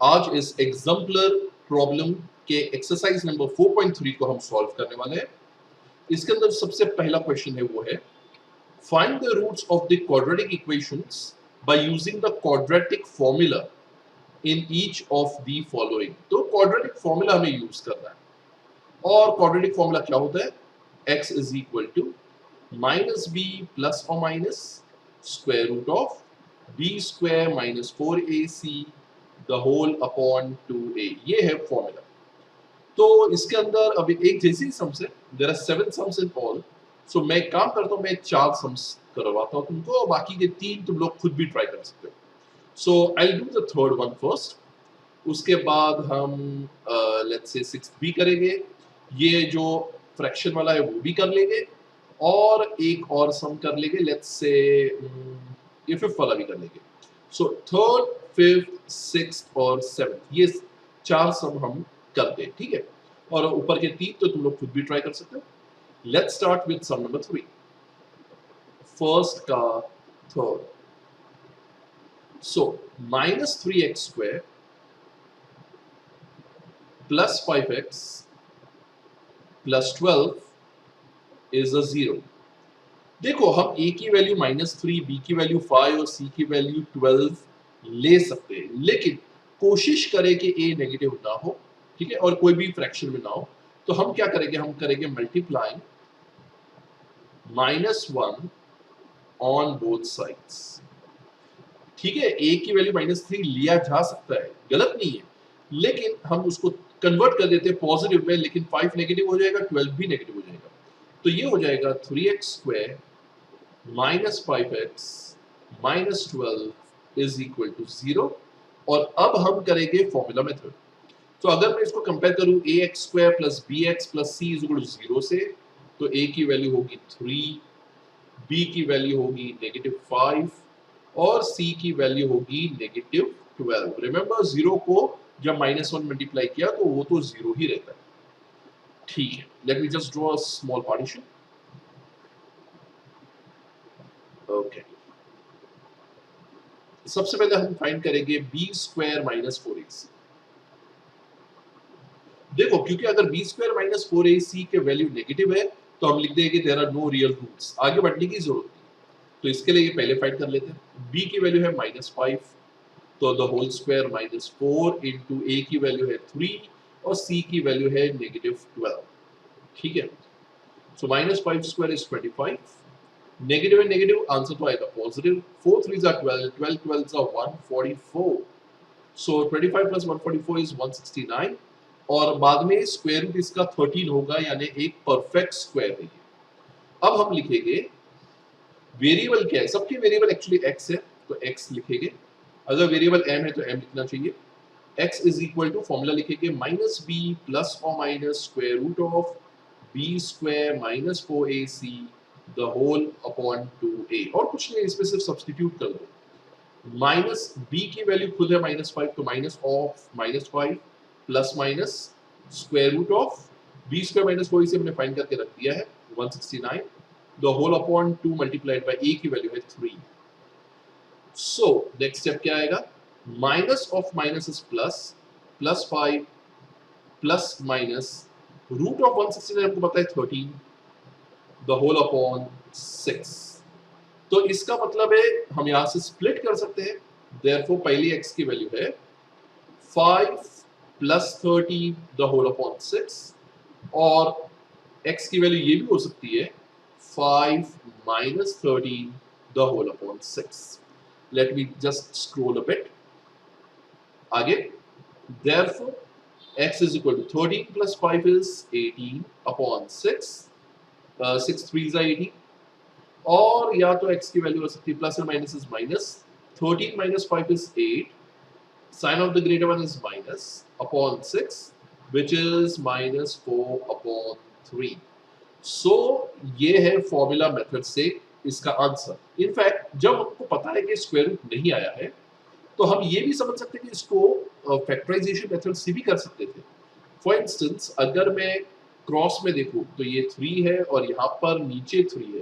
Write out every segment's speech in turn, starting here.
आज इस exemplar problem के एक्सरसाइज नंबर 4.3 को हम सॉल्व करने वाले हैं। इसके अंदर सबसे पहला क्वेश्चन है वो है find the roots of the quadratic equations by using the quadratic formula in each of the following. तो क्वाड्रेटिक फॉर्मूला हमें यूज करना है और क्वाड्रेटिक फॉर्मूला क्या होता है? x is equal to minus B plus और minus square root of B square minus 4ac the whole upon 2a। ये है फॉर्मूला। तो इसके अंदर अभी एक जैसी सम्स है, there are 7 sums in all. So मैं काम करता हूँ, मैं 4 सम्स करवाता हूँ तुमको और बाकी के 3 तुम लोग खुद भी ट्राई कर सकते हो। So I do the third one first, उसके बाद हम लेट्स से 6 भी करेंगे, ये जो फ्रैक्शन वाला है वो भी कर लेंगे और एक और सम कर लेंगे, लेट्स से ये फिफ्थ वाला भी कर लेंगे। सो थर्ड, फिफ्थ, सिक्स्थ और सेवंथ, ये 4 सम हम करते हैं, ठीक है। और ऊपर के 3 तो तुम लोग खुद भी ट्राई कर सकते हो। Let's start with sum number 3, first का third. So minus 3x square plus 5x plus 12 is a 0। देखो हम a की वैल्यू -3, b की वैल्यू 5 और c की वैल्यू 12 ले सकते हैं, लेकिन कोशिश करें कि a नेगेटिव ना हो, ठीक है, और कोई भी फ्रैक्शन में ना हो। तो हम क्या करेंगे, हम करेंगे मल्टीप्लाइंग -1 ऑन बोथ साइड्स, ठीक है। a की वैल्यू -3 लिया जा सकता है, गलत नहीं है, लेकिन हम उसको कन्वर्ट कर देते हैं पॉजिटिव में, लेकिन 5 नेगेटिव हो जाएगा, 12 भी नेगेटिव हो जाएगा। तो ये हो जाएगा 3x square minus 5x minus 12 is equal to 0। और अब हम करेंगे फॉर्मूला मेथड। तो अगर मैं इसको कंपेयर करूं ax square plus bx plus c is equal to 0 से, तो a की वैल्यू होगी 3, b की वैल्यू होगी -5 और c की वैल्यू होगी -12। रिमेंबर 0 को जब -1 मल्टीप्लाई किया तो वो तो 0 ही रहता है, ठीक है। Late me just draw a small partition. Okay, सबसे पहले हम फाइंड करेंगे बी स्क्वायर माइनस 4ac। देखो क्योंकि अगर बी स्क्वायर माइनस 4ac के वैल्यू नेगेटिव है तो हम लिख देंगे there are no real roots, आगे बढ़ने की जरूरत नहीं। तो इसके लिए ये पहले फाइंड कर लेते हैं। b की वैल्यू है -5, तो the whole square -4 into a की वैल्यू है 3 और c की वैल्यू है -12, ठीक है। सो -5 square is 25, negative and negative answer तो आएगा positive. 4 3s are 12, 12 12s are 144। So 25 plus 144 is 169 और बाद में स्क्वायर रूट इसका 13 होगा, यानी एक परफेक्ट स्क्वायर है। अब हम लिखेंगे वेरिएबल क्या है, सबके वेरिएबल एक्चुअली x है, तो x लिखेंगे। अगर वेरिएबल m है तो m लिखना चाहिए। x is equal to formula लिखेंगे -b प्लस और minus square root of b square minus 4ac the whole upon 2a। और कुछ नहीं, इसमें सिर्फ सब्स्टिट्यूट कर दो। माइनस b की वैल्यू खुद है -5, तो minus of -5 plus minus square root of b square minus 4 इसे हमने फाइंड करके रख दिया है 169 the whole upon 2 multiplied by a की वैल्यू है 3। सो नेक्स्ट स्टेप क्या आएगा, minus of minus is plus, plus 5 plus minus root of 169 हमको पता है 13 द होल अपॉन 6। तो इसका मतलब है हम यहां से स्प्लिट कर सकते हैं, देयरफॉर पहली x की वैल्यू है 5 प्लस 13 द होल अपॉन 6 और x की वैल्यू ये भी हो सकती है 5 minus 13 the whole upon 6। Let me just scroll a bit आगे। Therefore x is equal to 13 plus 5 is 18 upon 6, 6 3s are 18। और या तो x की वैल्यू हो सकती है प्लस और minus is minus, 13 minus 5 is 8, sign of the greater one is minus upon 6 which is -4 upon 3। सो ये है फॉर्मूला मेथड से इसका आंसर। इनफैक्ट जब हमको पता है कि स्क्वायर रूट नहीं आया है तो हम ये भी समझ सकते हैं कि इसको फैक्टराइजेशन मेथड से भी कर सकते थे। फॉर इंस्टेंस अगर मैं क्रॉस में देखूं तो ये 3 है और यहाँ पर नीचे 3 है,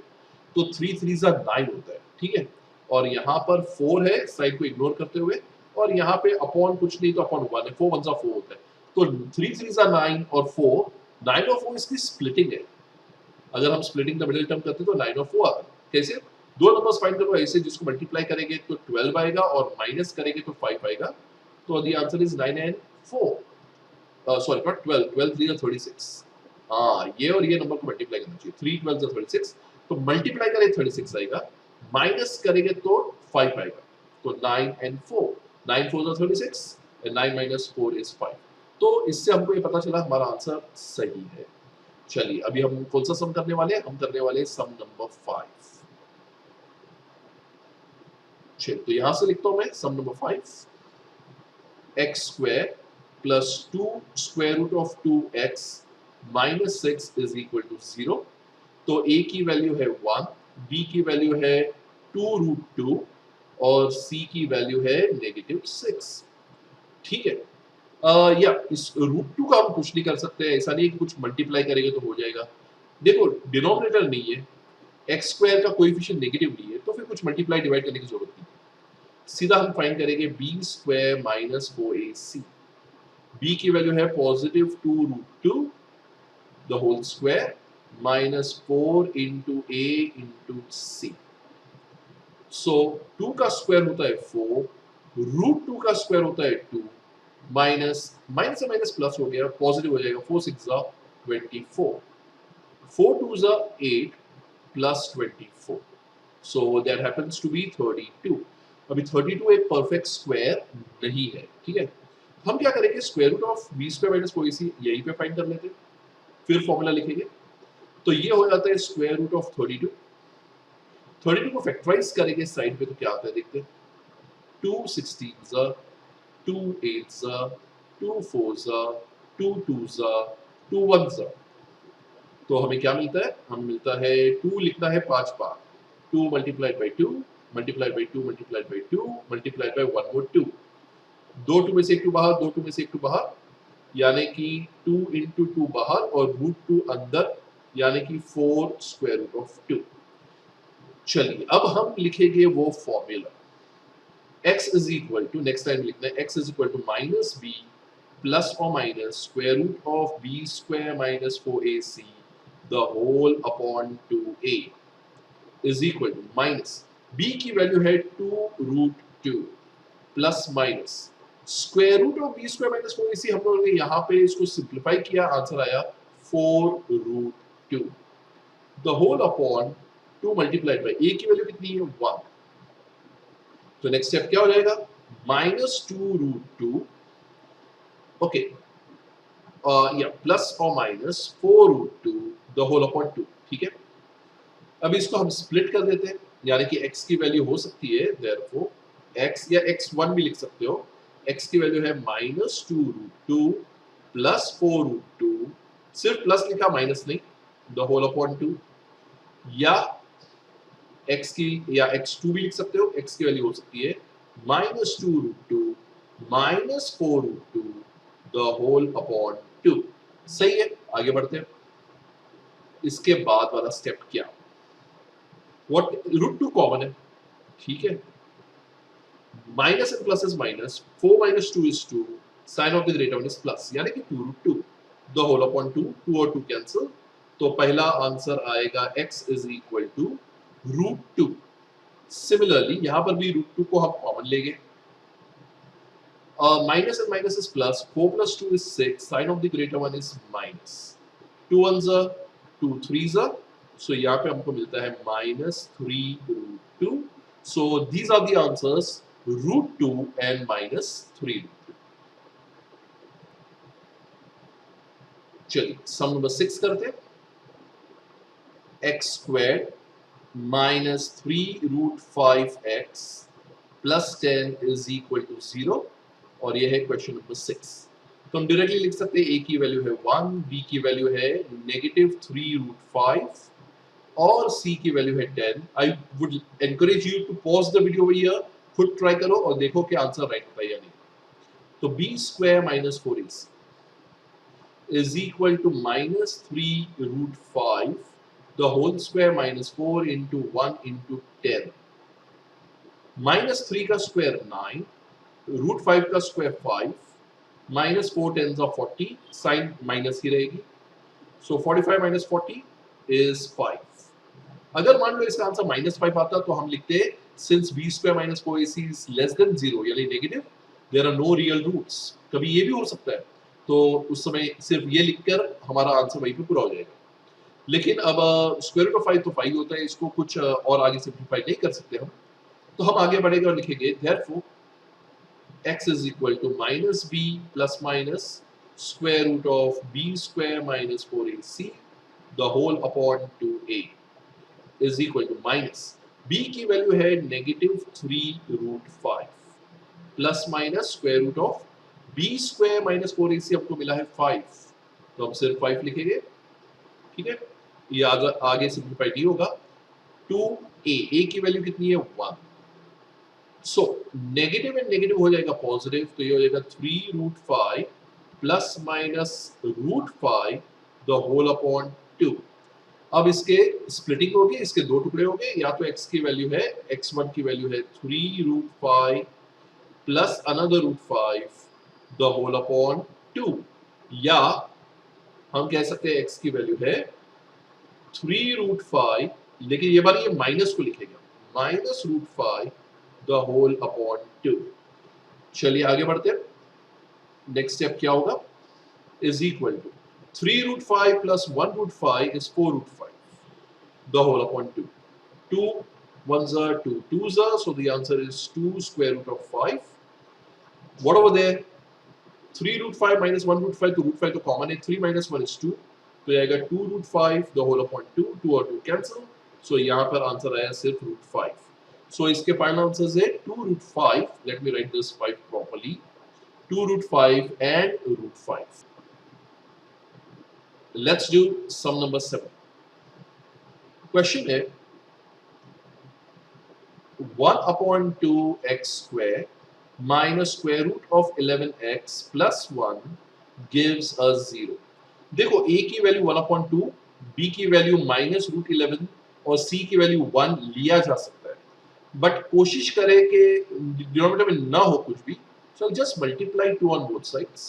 तो 3 3s are 9 होता है, ठीक है। और यहाँ पर 4 है, साइड को इग्नोर करते हुए, और यहाँ पे अपॉन कुछ नहीं तो अपॉन 1 है, 4 1 जा 4 होता है, तो 3 3 जा 9 और 4, 9 और 4 इसकी स्प्लिटिंग है। अगर हम स्प्लिटिंग द मिडिल टर्म करते तो 9 और 4 आता। कैसे? दो नंबर्स फाइंड करो ऐसे जिसको मल्टीप्लाई करेंगे तो 12 आएगा और माइनस करेंगे तो 5 आएगा, तो the answer is 9 and 4, sorry not 12, 12 3 36। हाँ, ये और ये नंबर को मल्टीप्लाई करना चाहिए, 3 12 36, तो मल्टीप्लाई करें 36 आएगा, माइनस करेंगे तो 5 आएगा, तो 9 एंड 4, 9 4 36 एंड 9 माइनस 4 इज 5। तो इससे हमको ये पता चला हमारा आंसर सही है। चलिए अभी हम कौन सा सम करने वाले हैं? हम करने वाले हैं सम नंबर 5। चलिए तो यहां से लिखता हूं मैं sum number 5, x square plus 2 square root of 2x minus 6 is equal to 0। तो a की वैल्यू है 1, b की वैल्यू है 2 रूट 2 और c की वैल्यू है -6। ठीक है, या इस रूट 2 का हम कुछ नहीं कर सकते, ऐसा नहीं है कि कुछ मल्टीप्लाई करेंगे तो हो जाएगा। देखो डिनोमिनेटर नहीं है, एक्स स्क्वायर का कोएफिशिएंट नेगेटिव नहीं है, तो फिर कुछ मल्टीप्लाई डिवाइड करने की जरूरत नहीं। सीधा हम फाइंड करेंगे B square minus 4ac। B की वैल्यू है positive 2 root 2 the whole square minus 4 into A into C. So 2 का स्क्वायर होता है 4, रूट 2 का स्क्वायर होता है 2, माइनस माइनस से माइनस प्लस हो गया, पॉजिटिव हो जाएगा, 4 6 जा 24, 4 2 जा 8 plus 24, so that happens to be 32। अभी 32 एक परफेक्ट स्क्वायर नहीं है, ठीक है। हम क्या करेंगे, square root of B square minus 4ac यहीं पे फाइंड कर लेते हैं, फिर फॉर्मूला लिखेंगे, तो ये हो जाता है स्क्वायर रूट ऑफ 32। 32 को फैक्टराइज करेंगे साइड पे तो क्या आता है देखते हैं, 2 16 जा 2 8 जा 2 4 जा 2 2 जा 2 1 जा, तो हमें क्या मिलता है, हमें मिलता है 2 लिखना है 5 बार, 2 multiplied by 2 multiplied by 2 multiplied by 2 multiplied by 1 मोर 2, 2 2 में से एक 2 बाहर, 2 2 में से एक 2 बाहर, यानी कि 2 इंटू 2 बाहर और रूट 2 अंदर, यानी कि 4 स्क्वायर रूट ऑफ 2। चलिए अब हम लिखेंगे वो formula, x is equal to, next time लिखना है x is equal to minus B plus और minus square root of B square minus 4ac the whole upon 2a is equal to minus b की value है 2 root 2 plus minus square root of B square minus 4ac, हम लोगों ने यहाँ पे इसको simplify किया, आंसर आया 4 root 2 the whole upon 2 multiplied by a की वैल्यू कितनी है 1, तो नेक्स्ट स्टेप क्या हो जाएगा, माइनस 2 रूट 2, ओके, या प्लस और minus 4 root 2 the whole upon 2, ठीक है। अब इसको हम स्प्लिट कर देते हैं, यानी कि x की वैल्यू हो सकती है देयरफॉर x या x1 भी लिख सकते हो, x की वैल्यू है माइनस 2 रूट 2 प्लस 4 रूट 2, सिर्फ प्लस लिखा माइनस नहीं, द होल अपॉन 2, या x की या x2 भी लिख सकते हो, x की वैल्यू हो सकती है minus 2 root 2 minus 4 root 2 the whole upon 2। सही है, आगे बढ़ते हैं। इसके बाद वाला स्टेप क्या, व्हाट, रूट 2 कॉमन है, ठीक है, minus and plus is minus, 4 minus 2 is 2, sign of the greater one is plus, यानी कि 2 रूट 2 द होल अपॉन 2, 2 और 2 कैंसिल, तो पहला आंसर आएगा x is equal to root 2। Similarly यहां पर भी रूट 2 को हम कॉमन लेंगे, minus and minus is plus, 4 plus 2 is 6, sign of the greater one is minus, 2 1 जा 2 3 जा, सो यहाँ पे हमको मिलता है minus 3 root 2, so these are the answers root 2 and minus 3 root 2। चलिए सम नंबर 6 करते हैं, X square minus 3 root 5x plus 10 is equal to 0, और यह है क्वेश्चन नंबर 6। तो हम डायरेक्टली लिख सकते हैं a की वैल्यू है 1, b की वैल्यू है -3 रूट 5 और c की वैल्यू है 10। I would encourage you to pause the video over here, खुद ट्राई करो और देखो कि आंसर राइट होता है या नहीं। तो b square minus 4ac is equal to minus 3 root 5 the whole square minus 4 into 1 into 10, minus 3 का स्क्वायर 9 रूट 5 का square 5 minus 4 tens of 40, sign minus ही रहेगी, सो 45 माइनस 40 इज 5। अगर मान लो इसका आंसर -5 आता तो हम लिखते since b square minus 4ac is less than 0 यानी negative, there are no real roots. कभी ये भी हो सकता है, तो उस समय सिर्फ ये लिखकर हमारा आंसर वहीं पे पूरा हो जाएगा। लेकिन अब स्क्वायर रूट ऑफ 5 तो 5 होता है, इसको कुछ और आगे सिंपलीफाई नहीं कर सकते हम, तो हम आगे बढ़ेंगे और लिखेंगे therefore x is equal to minus b plus minus square root of b square minus 4ac the whole upon 2a is equal to minus b की वैल्यू है -3√5 plus minus square root of b square minus 4ac हमको मिला है 5, तो हम सिर्फ 5 लिखेंगे। ठीक है, ये आगे सिंपलीफाई नहीं होगा। 2a की वैल्यू कितनी है 1, सो नेगेटिव एंड नेगेटिव हो जाएगा पॉजिटिव, तो ये हो जाएगा 3√5 plus minus √5 the whole upon 2। अब इसके स्प्लिटिंग होगी, इसके दो टुकड़े हो गए, या तो x की वैल्यू है x1 की वैल्यू है 3√5 plus another √5 the whole upon 2, या हम कह सकते हैं x की वैल्यू है 3√5, लेकिन ये बार ये माइनस को लिखेगा -√5 द होल अपॉन 2। चलिए आगे बढ़ते हैं। नेक्स्ट स्टेप क्या होगा, is equal to 3√5 plus 1√5 is 4√5 the whole upon 2. 2 ones are 2 twos are, so the answer is 2 square root of 5. What over there, 3√5 minus 1√5, तो √5 तो कॉमन है, 3 minus 1 is 2, तो आएगा 2√5 the whole upon 2, 2 और 2 cancel, सो यहाँ पर आंसर आया सिर्फ √5। सो इसके फाइनल आंसर्स है 2√5, let me right this 5 properly, 2√5 and √5. Let's do sum number 7. Question है 1 upon 2x square minus square root of 11x plus 1 gives us 0. देखो a की वैल्यू 1 upon 2, b की वैल्यू -√11 और c की वैल्यू 1 लिया जा सकता है, बट कोशिश करें कि डिनोमिनेटर में ना हो कुछ भी, so just multiply 2 on both sides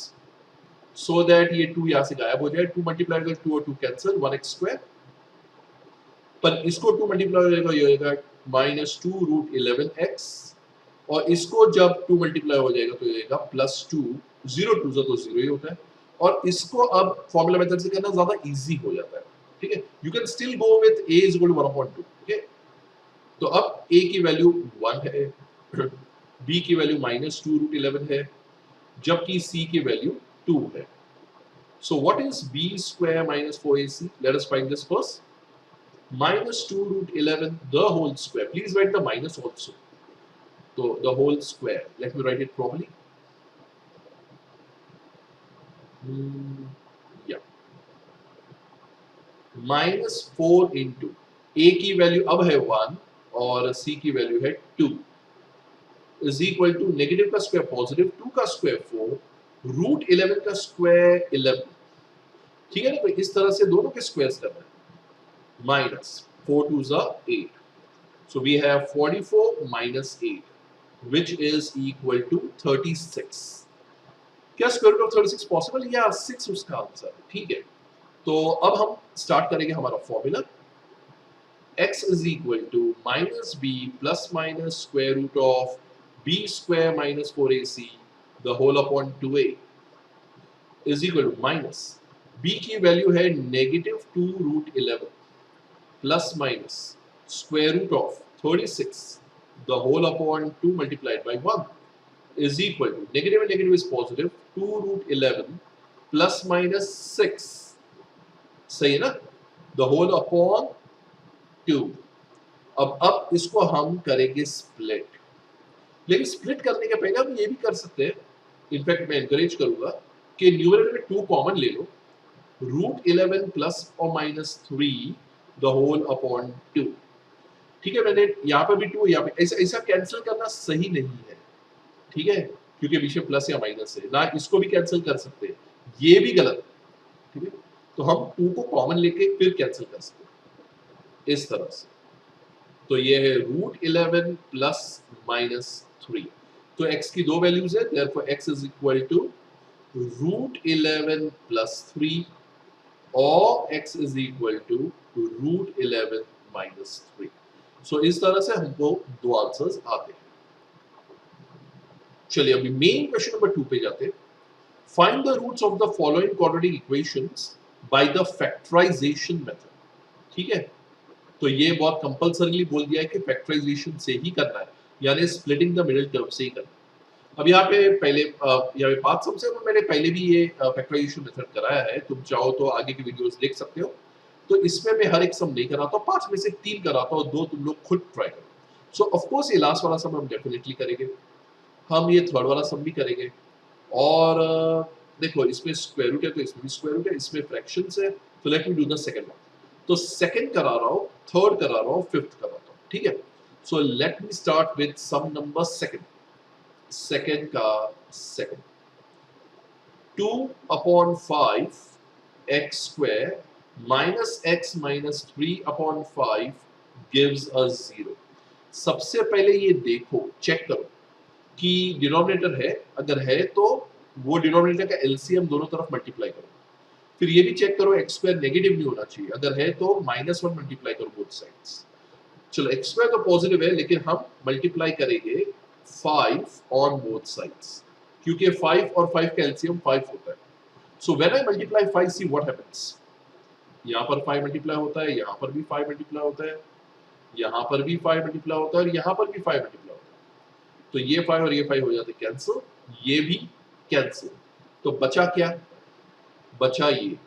so that ये 2 यहाँ से गायब हो जाए, 2 मल्टीप्लाई कर 2 और 2 कैंसिल, 1x स्क्वायर, पर इसको 2 मल्टीप्लाई हो जाएगा, ये हो जाएगा -2√11x, और इसको जब 2 मल्टीप्लाई हो जाएगा तो ये आएगा +2, 0 2 तो 0 ही होता है, और इसको अब फॉर्मूला मेथड से करना ज्यादा इजी हो जाता है। ठीक है, you can still go with a is equal to 1/2। ठीक है, तो अब a की वैल्यू 1 है, b की वैल्यू -2√11 है, जबकि c की वैल्यू 2 है। So what is b square minus 4ac? Let us find this first. -2√11 the whole square. Please write the minus also. So the whole square. Let me write it properly. Yeah. -4 into a की value अब है 1 और c की value है 2 is equal to negative का square positive, 2 का square 4, √11 का square 11। ठीक है ना, तो इस तरह से दोनों के स्क्वायर्स करना है। -4 2s are 8, so we have 44 minus 8 which is equal to 36। क्या स्क्वायर रूट ऑफ 36 पॉसिबल? या 6 उसका आंसर। ठीक है, तो अब हम स्टार्ट करेंगे हमारा formula, x is equal to -b plus minus square root of b square minus 4ac the whole upon 2a is equal to minus b की वैल्यू है -2√11 plus minus square root of 36 the whole upon 2 multiplied by 1 is equal to negative and negative is positive 2√11 plus minus 6, सही है ना, the whole upon 2। अब इसको हम करेंगे split, लेकिन स्प्लिट करने के पहले हम ये भी कर सकते हैं, इनफैक्ट मैं एनकरेज करूंगा कि न्यूमरेटर में 2 कॉमन ले लो, √11 प्लस और माइनस 3 द होल अपॉन 2। ठीक है, मैंने यहाँ पे भी 2, यहाँ पे ऐसा कैंसिल करना सही नहीं है। ठीक है, क्योंकि बीच में प्लस या माइनस है ना, इसको भी कैंसिल कर सकते हैं, ये भी गलत। ठीक है, तो हम 2 को कॉमन लेके फिर कैंसिल कर सकते हैं इस तरह से। तो ये है √11 प्लस माइनस 3, तो x की दो वैल्यूज है, therefore x is equal to √11 plus 3 और x is equal to √11 minus 3. सो इस तरह से हमको दो आंसर्स आते हैं. चलिए अभी मेन क्वेश्चन नंबर 2 पे जाते हैं. Find the roots of the following quadratic equations by the factorisation method. ठीक है, तो ये बहुत कंपल्सरीली बोल दिया है कि फैक्टराइजेशन से ही करना है, यानी स्प्लिटिंग द मिडिल टर्म से ही करना है. अब यहाँ पे पहले यहाँ पे पांच सम्स है, मैंने पहले भी ये फैक्टराइजेशन मेथड कराया है, तुम चाहो तो आगे की वीडियोस देख सकते हो. तो इसमें मैं हर एक सम नहीं कराता हूँ, 5 में से 3 कराता हूँ, 2 तुम लोग खुद ट्राई करो. सो ऑफ कोर्स ये लास्ट वाला सम हम डेफिनेटली करेंगे, हम ये थर्ड वाला सम भी करेंगे. और देखो इसमें स्क्वायर रूट है तो इसमें भी स्क्वायर रूट है, इसमें फ्रैक्शंस है, तो let me do the second one. तो सेकंड करा रहा हूँ, थर्ड करा रहा हूँ, फिफ्थ करा रहा हूँ. ठीक है, so let me start with sum number second. Second का second, 2/5 x square minus x minus 3/5 gives us 0. सबसे पहले ये देखो, चेक करो कि डिनोमिनेटर है, अगर है तो वो डिनोमिनेटर का एलसीएम दोनों तरफ मल्टीप्लाई करो. फिर ये भी चेक करो x स्क्वायर नेगेटिव नहीं होना चाहिए, अगर है तो -1 मल्टीप्लाई करो बोथ साइड्स. चलो x स्क्वायर तो पॉजिटिव है, लेकिन हम मल्टीप्लाई करेंगे 5 ऑन बोथ साइड्स, क्योंकि 5 और 5 का एलसीएम 5 होता है. So when I multiply 5, see what happens. यहाँ पर 5 मल्टीप्लाई होता है, यहाँ पर भी 5 मल्टीप्लाई होता है, यहाँ पर भी 5 मल्टीप्लाई होता है और यहाँ पर भी 5 मल्टीप्लाई होता है. तो ये 5 और ये 5 हो जाते कैंसिल, ये भी कैंसिल. तो बचा क्या? बचा ये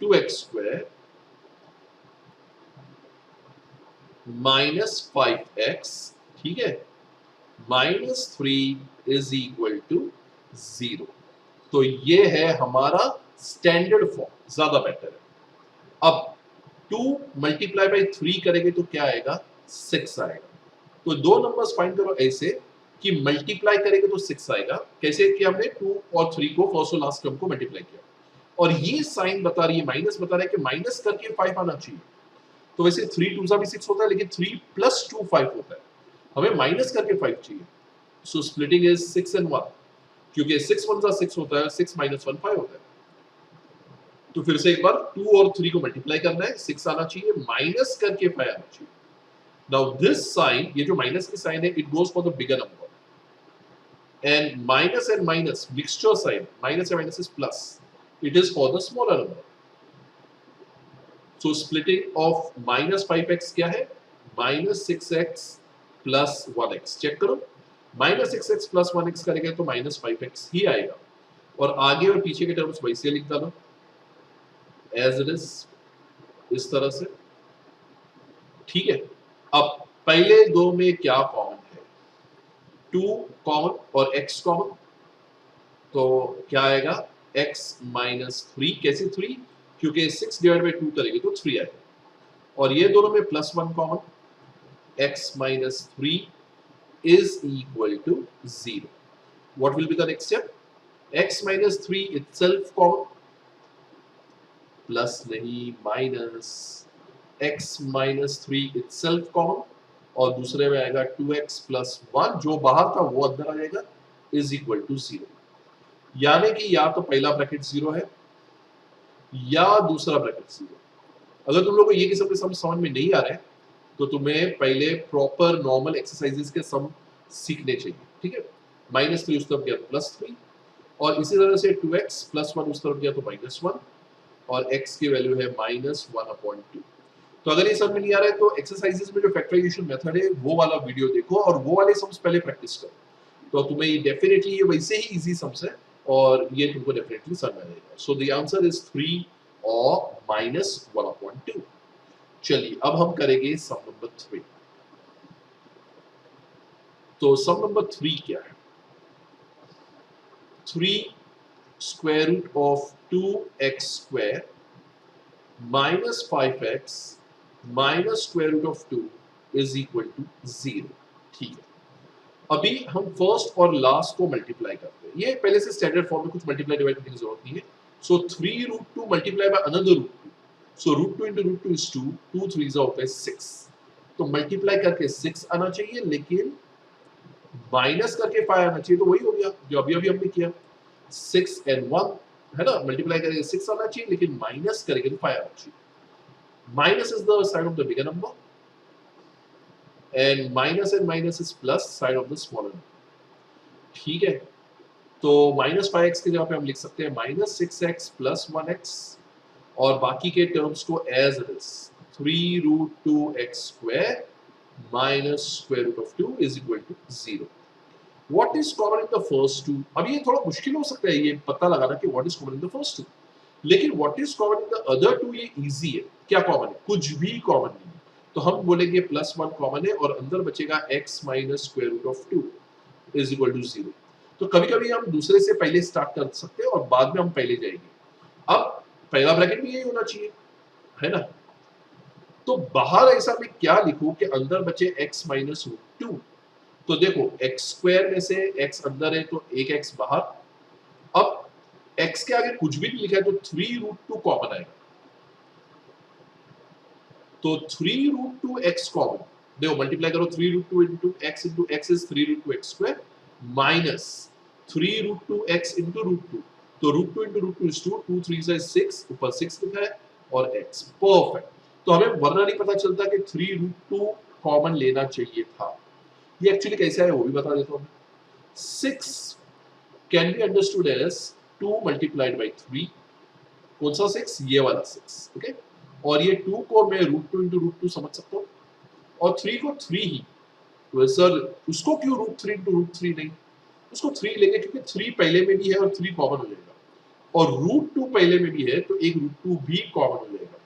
2x स्क्वायर माइनस 5x, ठीक है, -3 इज इक्वल टू 0. तो ये है हमारा स्टैंडर्ड फॉर्म, ज्यादा बेटर है. अब 2 मल्टीप्लाई बाई 3 करेंगे तो क्या आएगा? 6 आएगा. तो दो नंबर्स फाइंड करो ऐसे कि मल्टीप्लाई करेंगे तो 6 आएगा. कैसे किया हमने? 2 और 3 को फर्स्ट और लास्ट टर्म को मल्टीप्लाई किया, और ये साइन बता रही है, माइनस बता रहा है कि माइनस करके 5 आना चाहिए. तो वैसे 3 2 भी 6 होता है, लेकिन 3 प्लस 2 5 होता है, हमें माइनस करके 5 चाहिए. सो स्प्लिटिंग इज 6 and 1, क्योंकि 6 1 6 होता है, 6 minus 1 5 होता है. तो फिर से एक बार 2 और 3 को मल्टीप्लाई करना है, 6 आना चाहिए, माइनस करके 5 आना चाहिए. नाउ दिस साइन, ये जो माइनस की साइन है, it goes for the bigger number, and minus mixture sign, minus and minus is plus, it is for the smaller number. So splitting of -5x क्या है? -6x plus 1x. Check करो, -6x plus 1x करेंगे तो -5x ही आएगा, और आगे और पीछे के टर्म्स वैसे लिख डालो एज इट इज, इस तरह से. ठीक है, अब पहले दो में क्या कॉमन है? 2 कॉमन और x कॉमन, तो क्या आएगा? x -3. कैसे 3? क्योंकि 6 डिवाइड बाई 2 करेंगे तो 3 आएगा, और ये दोनों में +1 common, x -3 is equal to 0. What will be the next step? x -3 itself common, plus नहीं, minus x -3 itself common, और दूसरे में आएगा 2x plus 1, जो बाहर था वो अंदर आ जाएगा, is equal to 0. यानी कि या तो पहला ब्रैकेट 0 है या दूसरा ब्रैकेट 0. अगर तुम लोग को ये किस्म के सम समझ में नहीं आ रहे हैं, तो तुम्हें पहले प्रॉपर नॉर्मल एक्सरसाइजेस के सम सीखने चाहिए. ठीक है, -3 उस तरफ गया तो +3, और इसी तरह से 2x + 1 उस तरफ गया तो -1, और x की वैल्यू है -1/2. तो अगर ये समझ में नहीं आ रहा है तो एक्सरसाइजेस में जो फैक्टराइजेशन मेथड है वो वाला वीडियो देखो, और वो वाले सम्स पहले प्रैक्टिस करो, तो तुम्हें ये डेफिनेटली ये वैसे ही इजी सम्स है, और ये तुमको डेफिनेटली समझ में आएगा. सो द आंसर इज 3 और -1/2. चलिए अब हम करेंगे सम नंबर 3. तो सम नंबर 3 क्या है? 3 square root of 2x square minus 5x minus square root of 2 is equal to 0. ठीक है, अभी हम फर्स्ट और लास्ट को मल्टीप्लाई करते हैं. ये पहले से स्टैंडर्ड फॉर्म में कुछ मल्टीप्लाई डिवाइड करने की जरूरत नहीं है. सो 3√2 multiply by another √2. So √2 into √2 is 2, 2 3s होता है 6. तो मल्टीप्लाई करके 6 आना चाहिए, लेकिन माइनस करके 5 आना चाहिए, तो वही हो गया जो अभी अभी हमने किया। 6 and 1 है ना, मल्टीप्लाई करेंगे 6 आना चाहिए, लेकिन माइनस करेंगे तो 5 आना चाहिए। Minus is the sign of the bigger number and minus is plus sign of the smaller number. ठीक है, तो -5x की जगह पे हम लिख सकते हैं -6x प्लस 1x, और बाकी के टर्म्स को as it is 3√2x square minus square root of 2 is equal to 0। What is common in the first two? अब ये थोड़ा मुश्किल हो सकता है ये पता लगाना कि what is common in the first two, लेकिन what is common in the other two ये इजी है। क्या कॉमन है? कुछ भी कॉमन नहीं है, तो हम बोलेंगे +1 कॉमन है और अंदर बचेगा x minus square root of 2 is equal to 0। तो कभी कभी हम दूसरे से पहले स्टार्ट कर सकते हैं और बाद में हम पहले जाएंगे। अब पहला ब्रैकेट भी यही होना चाहिए, है ना? तो बाहर ऐसा मैं क्या लिखूं कि अंदर बचे x माइनस रूट 2। तो देखो x स्क्वायर में से x अंदर है तो एक x बाहर। अब x के आगे कुछ भी नहीं लिखा है तो 3√2 कॉमन आएगा, तो 3√2x कॉमन। देखो मल्टीप्लाई करो 3√2 into x is 3√2x square minus 3√2x into √2, तो √2 into √2 is 2, 2 3 is 6, ऊपर 6 लिखा है और x परफेक्ट। तो हमें वरना नहीं पता चलता कि 3√2 कॉमन लेना चाहिए था। ये एक्चुअली कैसा है वो भी बता देता हूँ। 6 can be understood as 2 multiplied by 3। कौन सा 6? ये वाला 6, ओके। और ये 2 को मैं √2 into √2 समझ सकता हूँ, और 3 को 3 ही। तो सर उसको क्यों √3 into √3 नहीं? उसको 3 लेंगे क्योंकि 3 पहले में भी है और 3 कॉमन हो जाएगा, और √2 पहले में भी है तो एक √2 भी कॉमन हो जाएगा।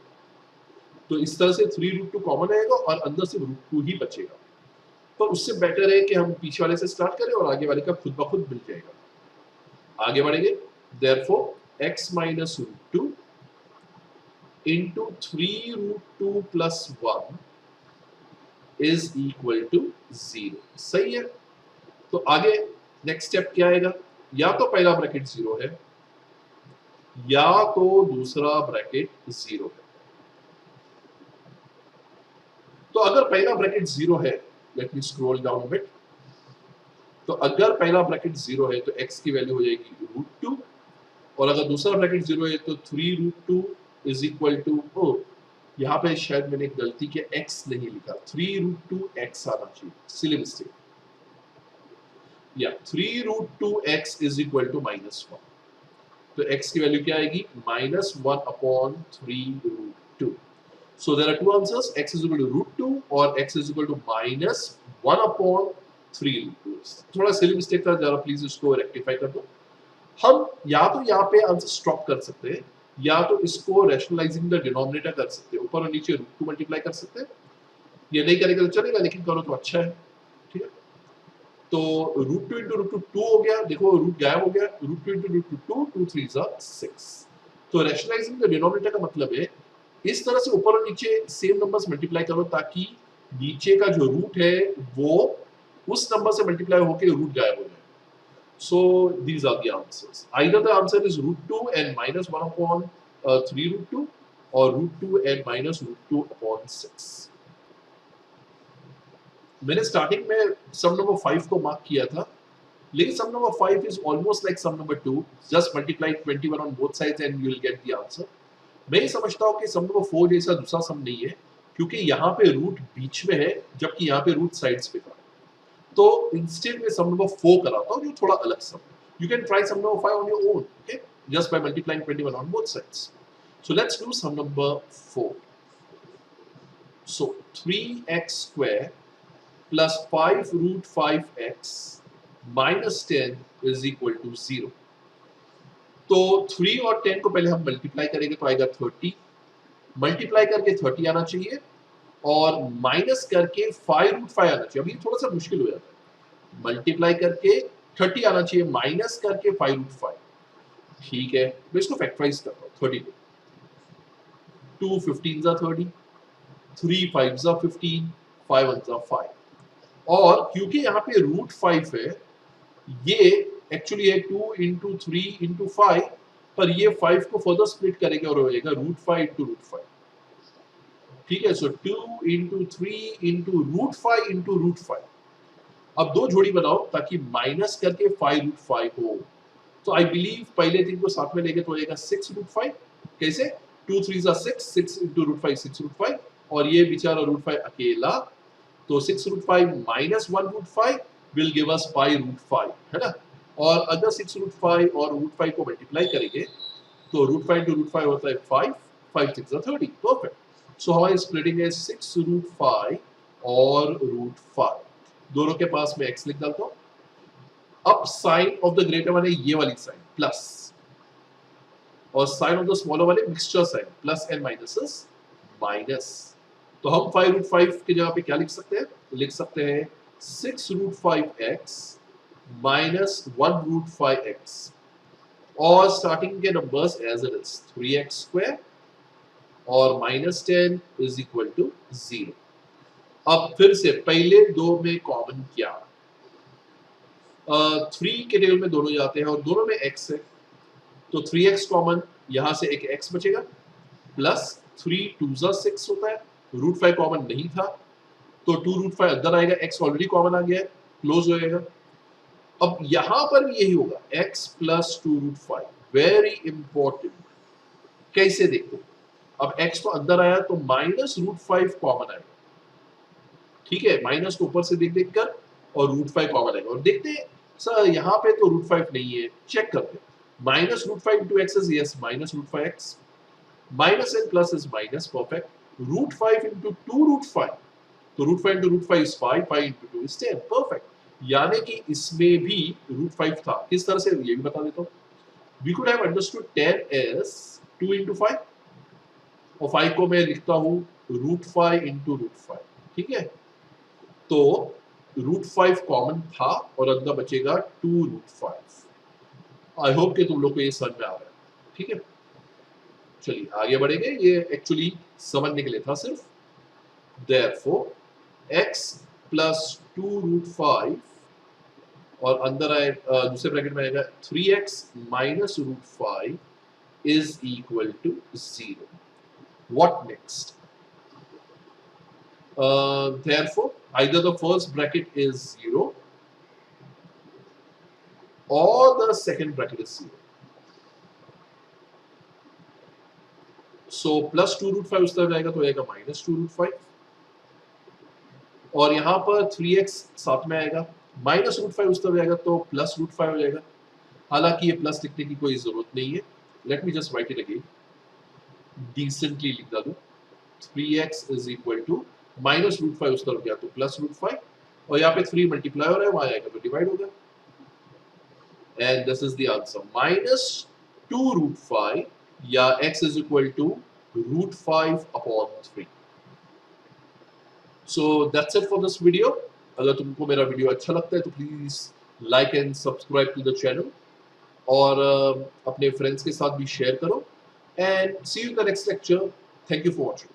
तो इस तरह से 3√2 कॉमन आएगा और अंदर से √2 ही बचेगा। तो उससे बेटर है कि हम पीछे वाले से स्टार्ट करें और आगे वाले का खुद ब खुद मिल जाएगा। आगे बढ़ेंगे। Therefore x minus √2 into 3√2 plus 1 is equal to 0। सही है। तो आगे नेक्स्ट स्टेप क्या आएगा? या तो पहला ब्रैकेट 0 है या तो दूसरा ब्रैकेट 0 है। तो अगर पहला ब्रैकेट 0 है, let me scroll down a bit. तो अगर पहला ब्रैकेट 0 है तो x की वैल्यू हो जाएगी √2, और अगर दूसरा ब्रैकेट 0 है तो 3√2 इज इक्वल टू, ओ यहाँ पे शायद मैंने गलती किया, x नहीं लिखा, 3√2x आना चाहिए, सिली मिस्टेक। या 3√2x इज इक्वल टू -1। तो x की वैल्यू क्या आएगी? -1/3√2। So there are two answers, x is equal to √2 और x is equal to -1/3√2। थोड़ा सिली मिस्टेक था, जरा प्लीज इसको रेक्टिफाई कर दो। हम या तो यहाँ पे आंसर स्टॉप कर सकते हैं, या तो इसको रैशनलाइजिंग द डिनोमिनेटर कर सकते हैं, ऊपर और नीचे √2 मल्टीप्लाई कर सकते हैं। ये नहीं करेगा तो चलेगा, लेकिन करो तो अच्छा है। ठीक है, तो √2 into √2 2 हो गया, देखो रूट गायब हो गया, √2 into √2 2, 2 3s are 6। तो रैशनलाइजिंग द डिनोमिनेटर का मतलब है इस तरह से ऊपर और नीचे सेम नंबर्स मल्टीप्लाई करो, ताकि नीचे का जो रूट है वो उस नंबर से मल्टीप्लाई होकर रूट गायब हो जाए। So these are the answers. Either the answer is √2 and -1/3√2 or √2 and -√2/6। मैंने स्टार्टिंग में सम नंबर 5 को मार्क किया था, लेकिन सम number 5 is almost like sum number 2. Just multiply 21 on both sides and you will get the answer. मैं ये समझता हूँ कि सम नंबर 4 जैसा दूसरा सम नहीं है, क्योंकि यहाँ पे रूट बीच में है जबकि यहाँ पे रूट साइड्स पे था। तो इंस्टेड में सम नंबर 4 कराता हूँ जो थोड़ा अलग सम है। You can try sum number 5 on your own, okay? Just by multiplying 21 on both sides. So let's do sum number 4. So 3x square plus 5√5x minus 10 is equal to 0. तो 3 और 10 को पहले हम मल्टीप्लाई करेंगे तो आएगा 30, मल्टीप्लाई करके 30 आना चाहिए और माइनस करके 5√5 आना चाहिए। अभी थोड़ा सा मुश्किल हो जाता है, मल्टीप्लाई करके 30 आना चाहिए, माइनस करके 5√5। ठीक है, मैं इसको फैक्टराइज करता हूँ। 30 2 15s are 30, 3 5s are 15, 5 1s are 5, और क्योंकि यहाँ पे √5 है, ये एक्चुअली है 2 into 3 into 5, पर ये 5 को फर्दर स्प्लिट करेंगे और हो जाएगा √5 into √5। ठीक है, सो 2 into 3 into √5 into √5। अब दो जोड़ी बनाओ ताकि माइनस करके 5√5 हो। तो आई बिलीव पहले तीन को साथ में लेके तो आएगा 6√5। कैसे? 2 3 6, 6 into √5 6√5, और ये बेचारा √5 अकेला, तो 6√5 minus 1√5 will give us 5√5, है ना। और अगर 6√5 और √5 को मल्टीप्लाई करेंगे तो √5 into √5 होता है 5, 5 6 30, परफेक्ट। सो हमारी स्प्लिटिंग है 6√5 और √5, दोनों के पास में x लिख डालता हूँ। अब sign of the greater one है ये वाली साइन प्लस, और साइन ऑफ द स्मॉलर वाले mixture sign, plus and minuses minus. तो हम 5√5 की जगह पे क्या लिख सकते हैं? लिख सकते हैं 6√5x माइनस 1√5x, और स्टार्टिंग के numbers as it is 3x square और माइनस 10 इज इक्वल टू 0। अब फिर से पहले दो में कॉमन क्या? 3 के टेबल में दोनों जाते हैं और दोनों में x है, तो 3x कॉमन, यहां से एक x बचेगा, प्लस 3 2 6 होता है, √5 कॉमन नहीं था तो 2√5 अंदर आएगा, x ऑलरेडी कॉमन आ गया है, क्लोज हो जाएगा। अब यहां पर भी यही होगा, x प्लस 2√5, वेरी इंपॉर्टेंट। कैसे देखो? अब x तो अंदर आया तो माइनस √5 कॉमन आएगा, ठीक है, माइनस को ऊपर से देख देख कर, और √5 कॉमन आएगा, और देखते हैं सर यहाँ पे तो √5 नहीं है, चेक करते हैं। Minus √5 into x is yes minus √5x, minus and plus is minus, perfect. √5 into 2√5, तो √5 into √5 is 5, 5 into 2 is 10, perfect. यानी कि इसमें भी √5 था। किस तरह से, ये भी बता देता हूँ। We could have understood 10 as 2 into 5, और 5 को मैं लिखता हूँ √5 into √5, ठीक है। तो √5 कॉमन था और अंदर बचेगा 2√5। आई होप कि तुम लोग को ये समझ में आ रहा है, ठीक है। चलिए आगे बढ़ेंगे, ये एक्चुअली समझने के लिए था सिर्फ। Therefore x प्लस 2√5, और अंदर आए दूसरे ब्रैकेट में आएगा 3x minus √5 is equal to 0। What next? Therefore either the first bracket is 0 or the second bracket is 0. So plus 2√5 उस तरफ जाएगा तो आएगा माइनस 2√5, और यहाँ पर 3x साथ में आएगा, माइनस √5 उस तरफ जाएगा तो प्लस √5 हो जाएगा। हालांकि ये प्लस लिखने की कोई जरूरत नहीं है, late me just right it again, decently लिख डालूं। 3x is equal to minus √5 उस तरफ गया तो प्लस √5, और यहाँ पे 3 मल्टीप्लाई हो रहा है, वहां आएगा तो डिवाइड होगा, and this is the answer, minus 2√5, या x is equal to √5/3। So that's it for this video. अगर तुमको मेरा वीडियो अच्छा लगता है तो please like and subscribe to the channel, और अपने फ्रेंड्स के साथ भी शेयर करो, and see you in the next lecture. Thank you for watching.